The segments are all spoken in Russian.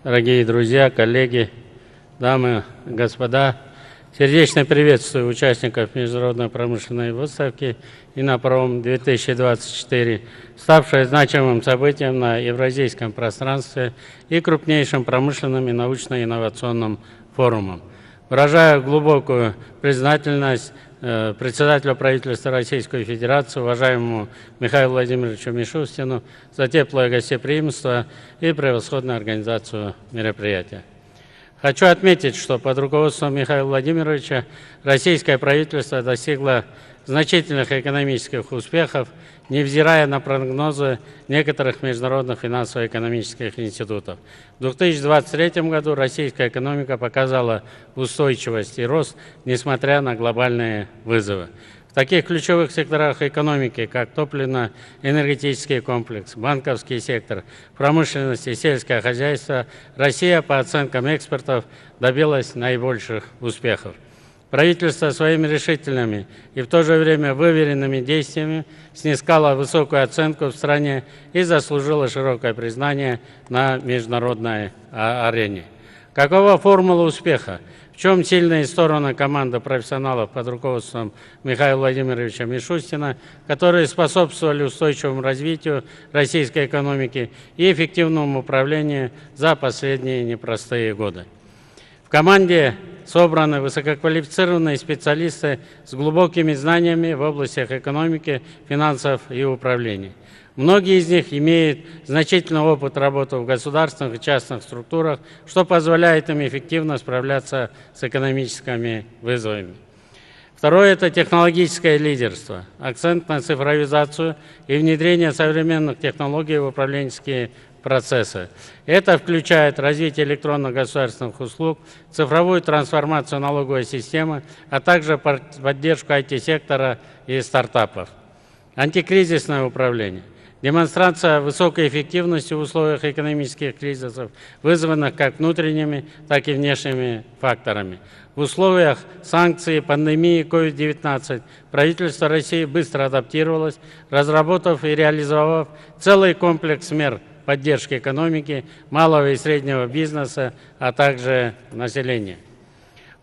Дорогие друзья, коллеги, дамы и господа, сердечно приветствую участников Международной промышленной выставки «Иннопром-2024», ставшей значимым событием на евразийском пространстве и крупнейшим промышленным и научно-инновационным форумом. Выражаю глубокую признательность председателю правительства Российской Федерации, уважаемому Михаилу Владимировичу Мишустину, за теплое гостеприимство и превосходную организацию мероприятия. Хочу отметить, что под руководством Михаила Владимировича российское правительство достигло значительных экономических успехов, невзирая на прогнозы некоторых международных финансово-экономических институтов. В 2023 году российская экономика показала устойчивость и рост, несмотря на глобальные вызовы. В таких ключевых секторах экономики, как топливно-энергетический комплекс, банковский сектор, промышленность и сельское хозяйство, Россия, по оценкам экспертов, добилась наибольших успехов. Правительство своими решительными и в то же время выверенными действиями снискало высокую оценку в стране и заслужило широкое признание на международной арене. Какова формула успеха? В чем сильные стороны команды профессионалов под руководством Михаила Владимировича Мишустина, которые способствовали устойчивому развитию российской экономики и эффективному управлению за последние непростые годы? В команде собраны высококвалифицированные специалисты с глубокими знаниями в областях экономики, финансов и управления. Многие из них имеют значительный опыт работы в государственных и частных структурах, что позволяет им эффективно справляться с экономическими вызовами. Второе – это технологическое лидерство, акцент на цифровизацию и внедрение современных технологий в управленческие процессы. Это включает развитие электронных государственных услуг, цифровую трансформацию налоговой системы, а также поддержку IT-сектора и стартапов. Антикризисное управление. Демонстрация высокой эффективности в условиях экономических кризисов, вызванных как внутренними, так и внешними факторами. В условиях санкций, пандемии COVID-19 правительство России быстро адаптировалось, разработав и реализовав целый комплекс мер поддержки экономики, малого и среднего бизнеса, а также населения.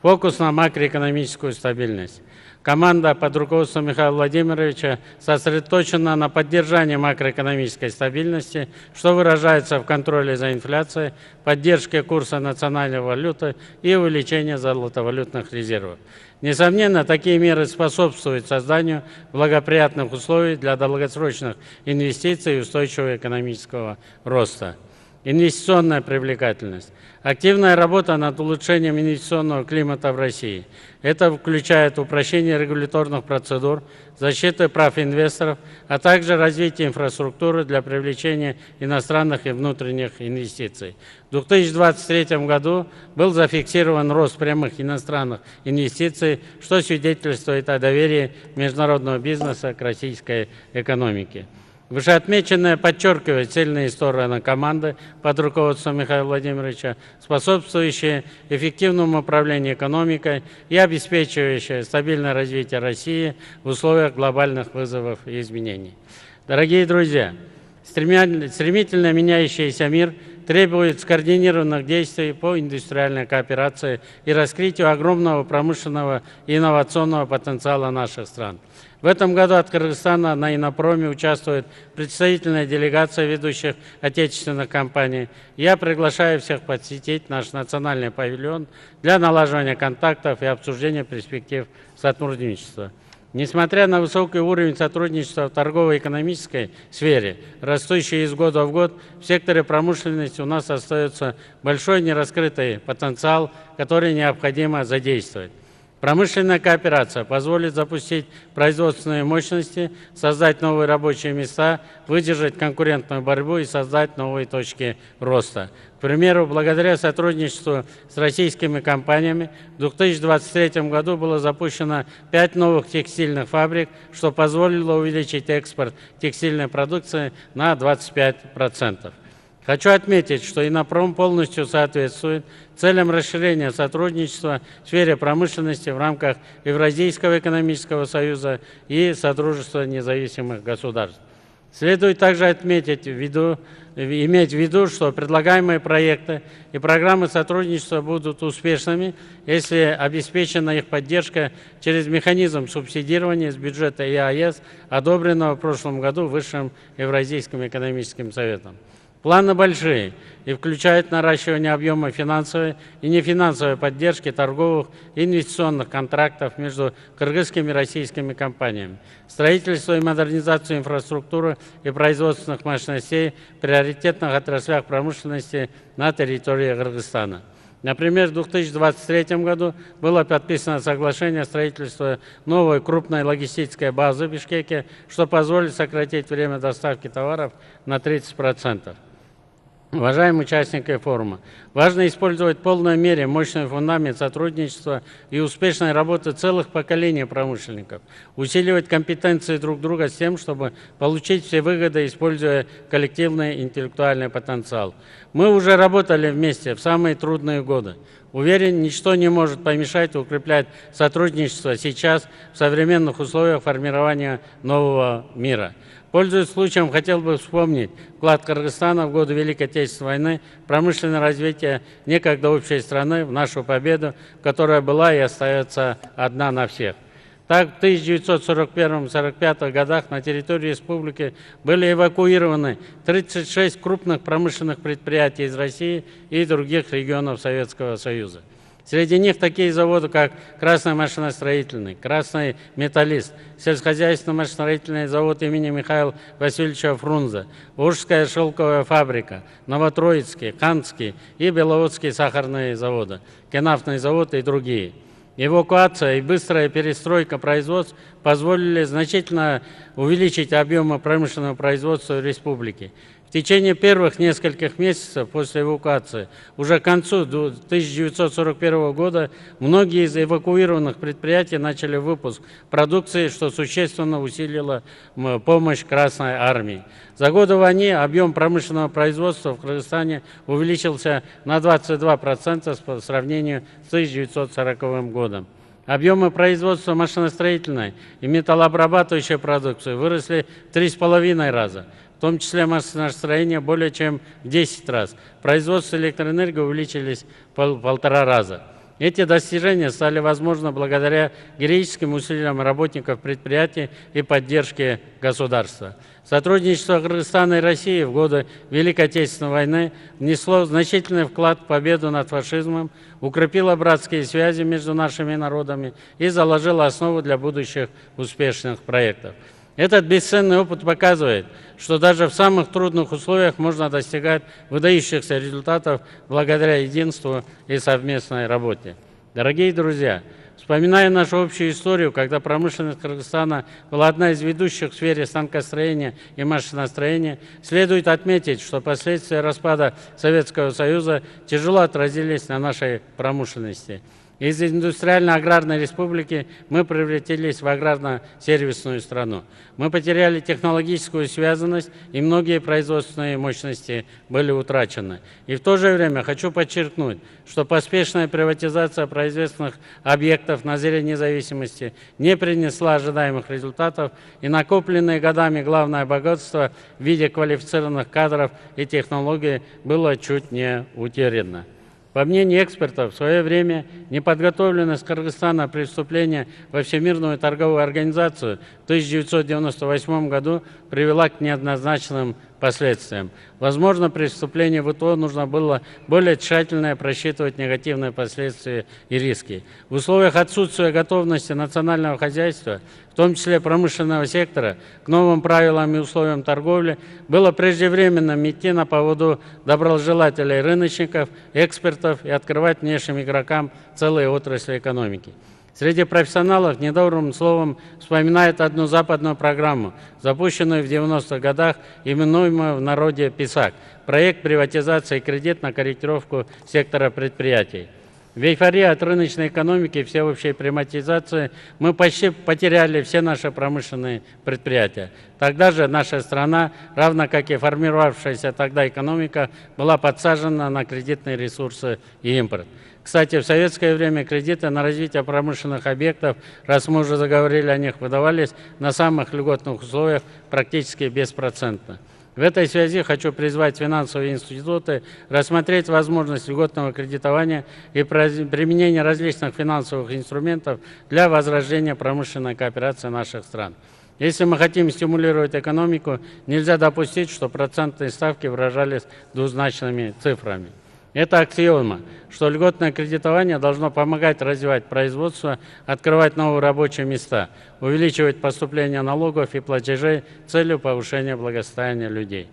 Фокус на макроэкономическую стабильность. Команда под руководством Михаила Владимировича сосредоточена на поддержании макроэкономической стабильности, что выражается в контроле за инфляцией, поддержке курса национальной валюты и увеличении золотовалютных резервов. Несомненно, такие меры способствуют созданию благоприятных условий для долгосрочных инвестиций и устойчивого экономического роста. Инвестиционная привлекательность. Активная работа над улучшением инвестиционного климата в России. Это включает упрощение регуляторных процедур, защиту прав инвесторов, а также развитие инфраструктуры для привлечения иностранных и внутренних инвестиций. В 2023 году был зафиксирован рост прямых иностранных инвестиций, что свидетельствует о доверии международного бизнеса к российской экономике. Вышеотмеченное подчеркивает сильные стороны команды под руководством Михаила Владимировича, способствующие эффективному управлению экономикой и обеспечивающие стабильное развитие России в условиях глобальных вызовов и изменений. Дорогие друзья, стремительно меняющийся мир требует скоординированных действий по индустриальной кооперации и раскрытию огромного промышленного и инновационного потенциала наших стран. В этом году от Кыргызстана на Иннопроме участвует представительная делегация ведущих отечественных компаний. Я приглашаю всех посетить наш национальный павильон для налаживания контактов и обсуждения перспектив сотрудничества. Несмотря на высокий уровень сотрудничества в торгово-экономической сфере, растущий из года в год, в секторе промышленности у нас остается большой нераскрытый потенциал, который необходимо задействовать. Промышленная кооперация позволит запустить производственные мощности, создать новые рабочие места, выдержать конкурентную борьбу и создать новые точки роста. К примеру, благодаря сотрудничеству с российскими компаниями в 2023 году было запущено 5 новых текстильных фабрик, что позволило увеличить экспорт текстильной продукции на 25%. Хочу отметить, что Иннопром полностью соответствует целям расширения сотрудничества в сфере промышленности в рамках Евразийского экономического союза и Содружества независимых государств. Следует также иметь в виду, что предлагаемые проекты и программы сотрудничества будут успешными, если обеспечена их поддержка через механизм субсидирования из бюджета ЕАЭС, одобренного в прошлом году Высшим Евразийским экономическим советом. Планы большие и включают наращивание объема финансовой и нефинансовой поддержки торговых и инвестиционных контрактов между кыргызскими и российскими компаниями, строительство и модернизацию инфраструктуры и производственных мощностей в приоритетных отраслях промышленности на территории Кыргызстана. Например, в 2023 году было подписано соглашение о строительстве новой крупной логистической базы в Бишкеке, что позволит сократить время доставки товаров на 30%. Уважаемые участники форума, важно использовать в полной мере мощный фундамент сотрудничества и успешной работы целых поколений промышленников, усиливать компетенции друг друга с тем, чтобы получить все выгоды, используя коллективный интеллектуальный потенциал. Мы уже работали вместе в самые трудные годы. Уверен, ничто не может помешать укреплять сотрудничество сейчас в современных условиях формирования нового мира. Пользуясь случаем, хотел бы вспомнить вклад Кыргызстана в годы Великой Отечественной войны, промышленное развитие некогда общей страны в нашу победу, которая была и остается одна на всех. Так, в 1941-1945 годах на территории республики были эвакуированы 36 крупных промышленных предприятий из России и других регионов Советского Союза. Среди них такие заводы, как Красный машиностроительный, Красный металлист, сельскохозяйственный машиностроительный завод имени Михаила Васильевича Фрунзе, Ужская шелковая фабрика, Новотроицкий, Канский и Беловодские сахарные заводы, Кенафтный завод и другие. Эвакуация и быстрая перестройка производств позволили значительно увеличить объемы промышленного производства в республике. В течение первых нескольких месяцев после эвакуации, уже к концу 1941 года, многие из эвакуированных предприятий начали выпуск продукции, что существенно усилило помощь Красной Армии. За годы войны объем промышленного производства в Кыргызстане увеличился на 22% по сравнению с 1940 годом. Объемы производства машиностроительной и металлообрабатывающей продукции выросли в 3,5 раза. В том числе машиностроение более чем в 10 раз. Производство электроэнергии увеличились в 1,5 раза. Эти достижения стали возможны благодаря героическим усилиям работников предприятий и поддержке государства. Сотрудничество Кыргызстана и России в годы Великой Отечественной войны внесло значительный вклад в победу над фашизмом, укрепило братские связи между нашими народами и заложило основу для будущих успешных проектов. Этот бесценный опыт показывает, что даже в самых трудных условиях можно достигать выдающихся результатов благодаря единству и совместной работе. Дорогие друзья, вспоминая нашу общую историю, когда промышленность Кыргызстана была одна из ведущих в сфере станкостроения и машиностроения, следует отметить, что последствия распада Советского Союза тяжело отразились на нашей промышленности. Из индустриально-аграрной республики мы превратились в аграрно-сервисную страну. Мы потеряли технологическую связанность, и многие производственные мощности были утрачены. И в то же время хочу подчеркнуть, что поспешная приватизация производственных объектов на заре независимости не принесла ожидаемых результатов, и накопленное годами главное богатство в виде квалифицированных кадров и технологий было чуть не утеряно. По мнению экспертов, в свое время неподготовленность Кыргызстана при вступлении во Всемирную торговую организацию в 1998 году привела к неоднозначным последствиям. Возможно, при вступлении в ВТО нужно было более тщательно просчитывать негативные последствия и риски. В условиях отсутствия готовности национального хозяйства, в том числе промышленного сектора, к новым правилам и условиям торговли, было преждевременно идти на поводу доброжелателей рыночников, экспертов и открывать внешним игрокам целые отрасли экономики. Среди профессионалов недобрым словом вспоминают одну западную программу, запущенную в 90-х годах, именуемую в народе ПИСАК – проект приватизации и кредит на корректировку сектора предприятий. В эйфории от рыночной экономики и всеобщей приватизации мы почти потеряли все наши промышленные предприятия. Тогда же наша страна, равно как и формировавшаяся тогда экономика, была подсажена на кредитные ресурсы и импорт. Кстати, в советское время кредиты на развитие промышленных объектов, раз мы уже заговорили о них, выдавались на самых льготных условиях, практически беспроцентно. В этой связи хочу призвать финансовые институты рассмотреть возможность льготного кредитования и применения различных финансовых инструментов для возрождения промышленной кооперации наших стран. Если мы хотим стимулировать экономику, нельзя допустить, что процентные ставки выражались двузначными цифрами. Это аксиома, что льготное кредитование должно помогать развивать производство, открывать новые рабочие места, увеличивать поступление налогов и платежей с целью повышения благосостояния людей.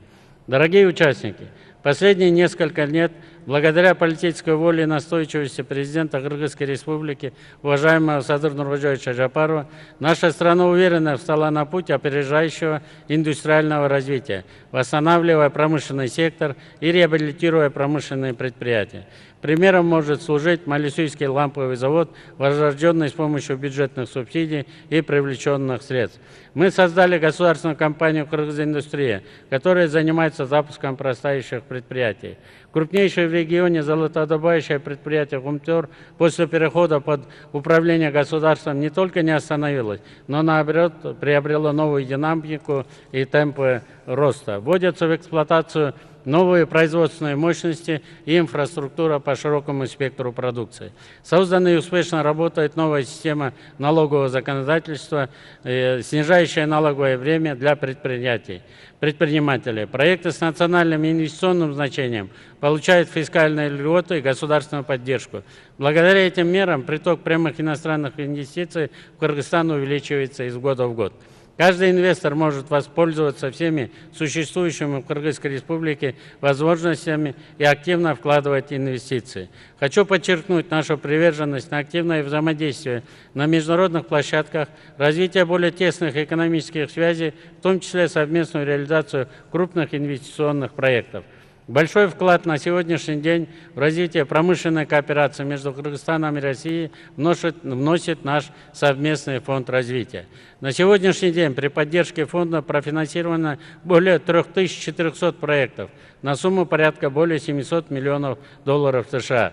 Дорогие участники, последние несколько лет, благодаря политической воле и настойчивости президента Кыргызской Республики, уважаемого Садыр Нуркожоевича Жапарова, наша страна уверенно встала на путь опережающего индустриального развития, восстанавливая промышленный сектор и реабилитируя промышленные предприятия. Примером может служить Малисуйский ламповый завод, возрожденный с помощью бюджетных субсидий и привлеченных средств. Мы создали государственную компанию «Кыргызиндустрия», которая занимается запуском простающих предприятий. Крупнейшее в регионе золотодобывающее предприятие «Гумтер» после перехода под управление государством не только не остановилось, но наоборот приобрело новую динамику и темпы роста. Вводятся в эксплуатацию новые производственные мощности и инфраструктура по широкому спектру продукции. Создана и успешно работает новая система налогового законодательства, снижающая налоговое время для предпринимателей. Проекты с национальным инвестиционным значением получают фискальные льготы и государственную поддержку. Благодаря этим мерам приток прямых иностранных инвестиций в Кыргызстан увеличивается из года в год. Каждый инвестор может воспользоваться всеми существующими в Кыргызской Республике возможностями и активно вкладывать инвестиции. Хочу подчеркнуть нашу приверженность на активное взаимодействие на международных площадках, развитие более тесных экономических связей, в том числе совместную реализацию крупных инвестиционных проектов. Большой вклад на сегодняшний день в развитие промышленной кооперации между Кыргызстаном и Россией вносит наш совместный фонд развития. На сегодняшний день при поддержке фонда профинансировано более 3400 проектов на сумму порядка более 700 миллионов долларов США.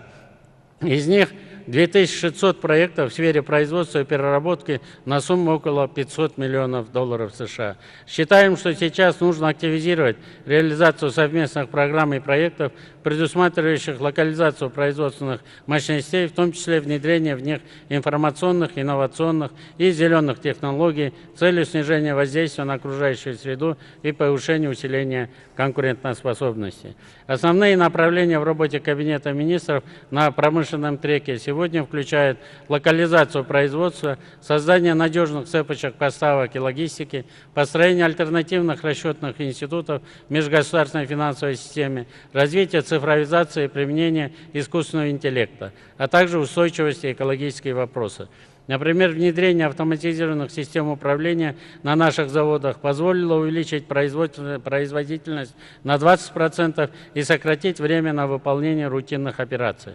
Из них 2600 проектов в сфере производства и переработки на сумму около 500 миллионов долларов США. Считаем, что сейчас нужно активизировать реализацию совместных программ и проектов, предусматривающих локализацию производственных мощностей, в том числе внедрение в них информационных, инновационных и зеленых технологий с целью снижения воздействия на окружающую среду и повышения усиления конкурентоспособности. Основные направления в работе Кабинета министров на промышленном треке сегодня включают локализацию производства, создание надежных цепочек поставок и логистики, построение альтернативных расчетных институтов в межгосударственной финансовой системе, развитие цифровизации и применения искусственного интеллекта, а также устойчивости и экологические вопросы. Например, внедрение автоматизированных систем управления на наших заводах позволило увеличить производительность на 20% и сократить время на выполнение рутинных операций.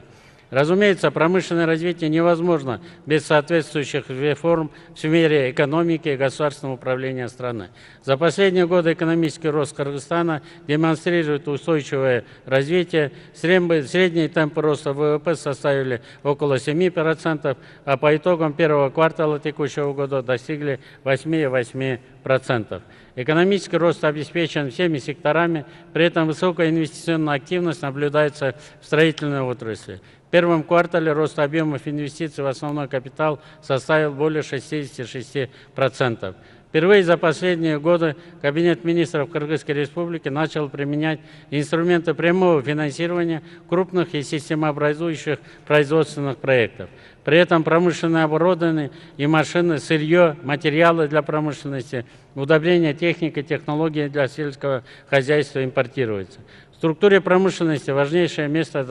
Разумеется, промышленное развитие невозможно без соответствующих реформ в сфере экономики и государственного управления страны. За последние годы экономический рост Кыргызстана демонстрирует устойчивое развитие. Средние темпы роста ВВП составили около 7%, а по итогам первого квартала текущего года достигли 8,8%. Экономический рост обеспечен всеми секторами, при этом высокая инвестиционная активность наблюдается в строительной отрасли. В первом квартале рост объемов инвестиций в основной капитал составил более 66%. Впервые за последние годы Кабинет министров Кыргызской Республики начал применять инструменты прямого финансирования крупных и системообразующих производственных проектов. При этом промышленное оборудование и машины, сырье, материалы для промышленности, удобрения, техника, технологии для сельского хозяйства импортируются. В структуре промышленности важнейшее место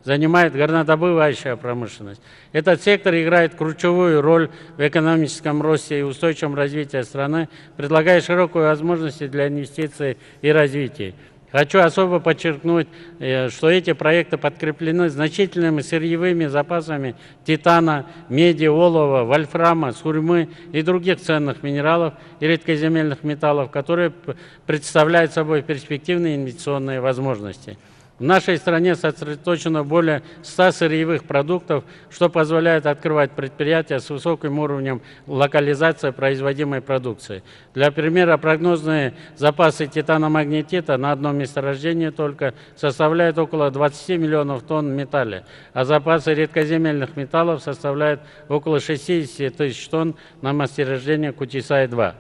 занимает горнодобывающая промышленность. Этот сектор играет ключевую роль в экономическом росте и устойчивом развитии страны, предлагая широкие возможности для инвестиций и развития. Хочу особо подчеркнуть, что эти проекты подкреплены значительными сырьевыми запасами титана, меди, олова, вольфрама, сурьмы и других ценных минералов и редкоземельных металлов, которые представляют собой перспективные инвестиционные возможности. В нашей стране сосредоточено более 100 сырьевых продуктов, что позволяет открывать предприятия с высоким уровнем локализации производимой продукции. Для примера, прогнозные запасы титаномагнетита на одном месторождении только составляют около 20 миллионов тонн металла, а запасы редкоземельных металлов составляют около 60 тысяч тонн на месторождении Кутисай-2.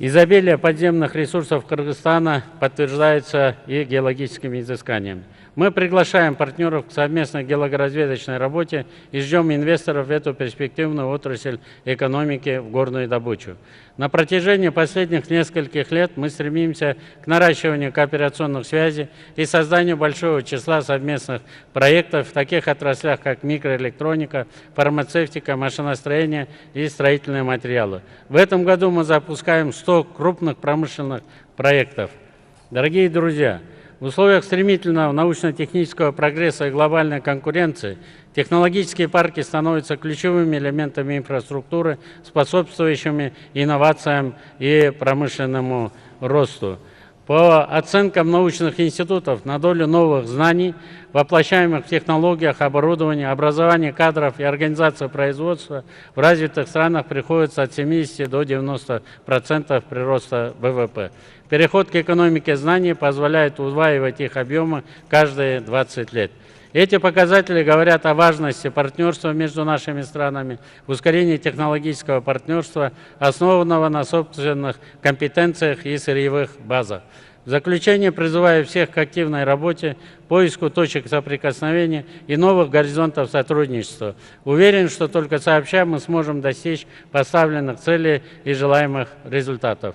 Изобилие подземных ресурсов Кыргызстана подтверждается и геологическими изысканиями. Мы приглашаем партнеров к совместной геологоразведочной работе и ждем инвесторов в эту перспективную отрасль экономики в горную добычу. На протяжении последних нескольких лет мы стремимся к наращиванию кооперационных связей и созданию большого числа совместных проектов в таких отраслях, как микроэлектроника, фармацевтика, машиностроение и строительные материалы. В этом году мы запускаем 100 крупных промышленных проектов. Дорогие друзья, в условиях стремительного научно-технического прогресса и глобальной конкуренции технологические парки становятся ключевыми элементами инфраструктуры, способствующими инновациям и промышленному росту. По оценкам научных институтов, на долю новых знаний, воплощаемых в технологиях, оборудовании, образовании кадров и организации производства в развитых странах приходится от 70 до 90% прироста ВВП. Переход к экономике знаний позволяет удваивать их объемы каждые 20 лет. Эти показатели говорят о важности партнерства между нашими странами, ускорении технологического партнерства, основанного на собственных компетенциях и сырьевых базах. В заключение призываю всех к активной работе, поиску точек соприкосновения и новых горизонтов сотрудничества. Уверен, что только сообща мы сможем достичь поставленных целей и желаемых результатов.